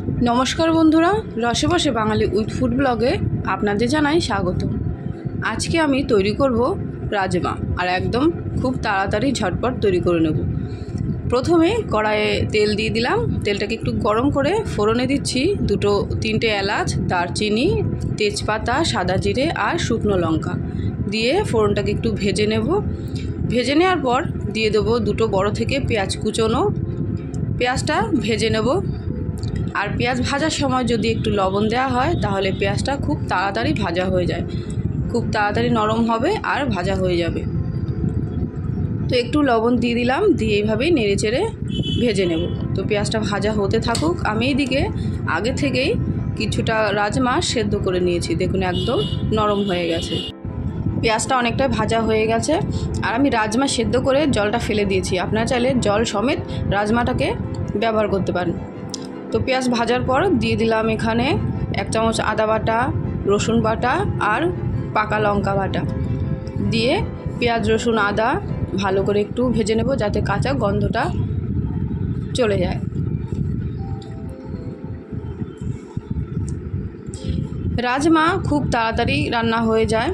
নমস্কার বন্ধুরা, রসে বসে বাঙালি উইথ ফুড ব্লগে আপনাদের জানাই স্বাগত। আজকে আমি তৈরি করব রাজমা, আর একদম খুব তাড়াতাড়ি ঝটপট তৈরি করে নেব। প্রথমে কড়াইয়ে তেল দিয়ে দিলাম। তেলটাকে একটু গরম করে ফোড়নে দিচ্ছি 2-3টে এলাচ, দারচিনি, তেজপাতা, সাদা জিরে আর শুকনো লঙ্কা দিয়ে ফোড়নটাকে একটু ভেজে নেব। ভেজে নেওয়ার পর দিয়ে দেবো 2 বড় থেকে পেঁয়াজ কুচোনো। পেঁয়াজটা ভেজে নেব। আর পেঁয়াজ ভাজার সময় যদি একটু লবণ দেওয়া হয় তাহলে পেঁয়াজটা খুব তাড়াতাড়ি ভাজা হয়ে যায়, খুব তাড়াতাড়ি নরম হবে আর ভাজা হয়ে যাবে। তো একটু লবণ দিয়ে দিলাম, দিয়ে এইভাবেই নেড়েচেড়ে ভেজে নেব। তো পেঁয়াজটা ভাজা হতে থাকুক। আমি এইদিকে আগে থেকেই কিছুটা রাজমা সেদ্ধ করে নিয়েছি, দেখুন একদম নরম হয়ে গেছে। পেঁয়াজটা অনেকটা ভাজা হয়ে গেছে আর আমি রাজমা সেদ্ধ করে জলটা ফেলে দিয়েছি। আপনারা চাইলে জল সমেত রাজমাটাকে ব্যবহার করতে পারেন। তো পেঁয়াজ ভাজার পর দিয়ে দিলাম এখানে 1 চামচ আদা বাটা, রসুন বাটা আর পাকা লঙ্কা বাটা দিয়ে পেঁয়াজ রসুন আদা ভালো করে একটু ভেজে নেব যাতে কাঁচা গন্ধটা চলে যায়। রাজমা খুব তাড়াতাড়ি রান্না হয়ে যায়,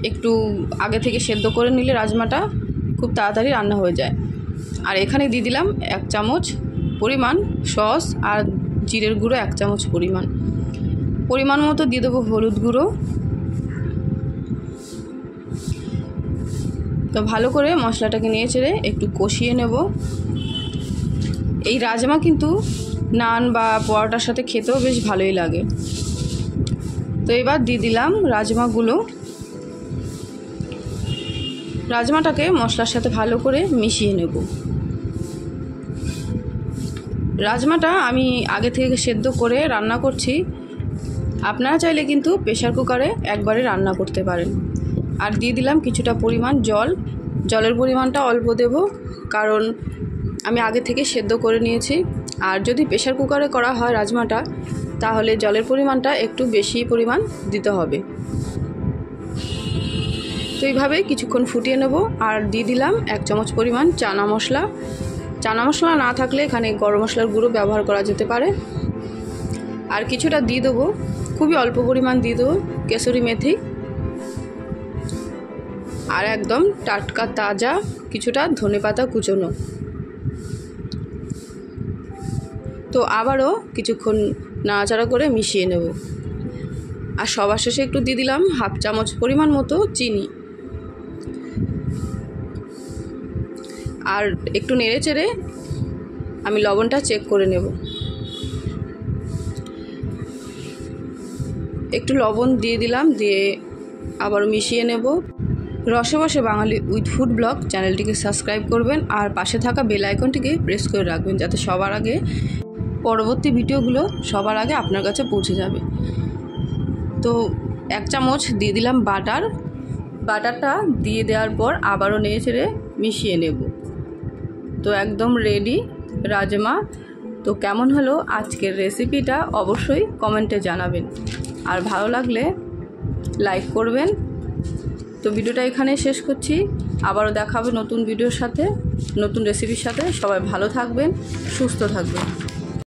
একটু আগে থেকে সেদ্ধ করে নিলে রাজমাটা খুব তাড়াতাড়ি রান্না হয়ে যায়। আর এখানে দিয়ে দিলাম 1 চামচ পরিমাণ সস আর জিরের গুঁড়ো 1 চামচ পরিমাণ মতো দিয়ে দেবো হলুদ গুঁড়ো। তো ভালো করে মশলাটাকে নিয়ে চেড়ে একটু কষিয়ে নেব। এই রাজমা কিন্তু নান বা পরোটার সাথে খেতেও বেশ ভালোই লাগে। তো এবার দিয়ে দিলাম রাজমাটাকে মশলার সাথে ভালো করে মিশিয়ে নেব। রাজমাটা আমি আগে থেকে সেদ্ধ করে রান্না করছি, আপনারা চাইলে কিন্তু প্রেশার কুকারে একবারে রান্না করতে পারেন। আর দিয়ে দিলাম কিছুটা পরিমাণ জল। জলের পরিমাণটা অল্প দেব, কারণ আমি আগে থেকে সেদ্ধ করে নিয়েছি। আর যদি প্রেশার কুকারে করা হয় রাজমাটা, তাহলে জলের পরিমাণটা একটু বেশি পরিমাণ দিতে হবে। তো এইভাবে কিছুক্ষণ ফুটিয়ে নেব। আর দিয়ে দিলাম 1 চামচ পরিমাণ চানা মশলা। চানা মশলা না থাকলে এখানে গরম মশলার গুঁড়ো ব্যবহার করা যেতে পারে। আর কিছুটা দিয়ে দেবো, খুবই অল্প পরিমাণ দিয়ে দেবো কেশরি মেথি। আর একদম টাটকা তাজা কিছুটা ধনেপাতা কুচোনো। তো আবারও কিছুক্ষণ নাড়াচাড়া করে মিশিয়ে নেব। আর সবার শেষে একটু দিয়ে দিলাম 1/2 চামচ পরিমাণ মতো চিনি। আর একটু নেড়ে চেড়ে আমি লবণটা চেক করে নেব। একটু লবণ দিয়ে দিলাম, দিয়ে আবারও মিশিয়ে নেব। রসে বসে বাঙালি উইথ ফুড ব্লগ চ্যানেলটিকে সাবস্ক্রাইব করবেন আর পাশে থাকা বেল আইকনটিকে প্রেস করে রাখবেন, যাতে সবার আগে পরবর্তী ভিডিওগুলো সবার আগে আপনার কাছে পৌঁছে যাবে। তো 1 চামচ দিয়ে দিলাম বাটারটা দিয়ে দেওয়ার পর আবারও নেড়ে চেড়ে মিশিয়ে নেব। তো একদম রেডি রাজমা। তো কেমন হলো আজকের রেসিপিটা অবশ্যই কমেন্টে জানাবেন, আর ভালো লাগলে লাইক করবেন। তো ভিডিওটা এখানে শেষ করছি, আবারও দেখা হবে নতুন ভিডিওর সাথে, নতুন রেসিপির সাথে। সবাই ভালো থাকবেন, সুস্থ থাকবেন।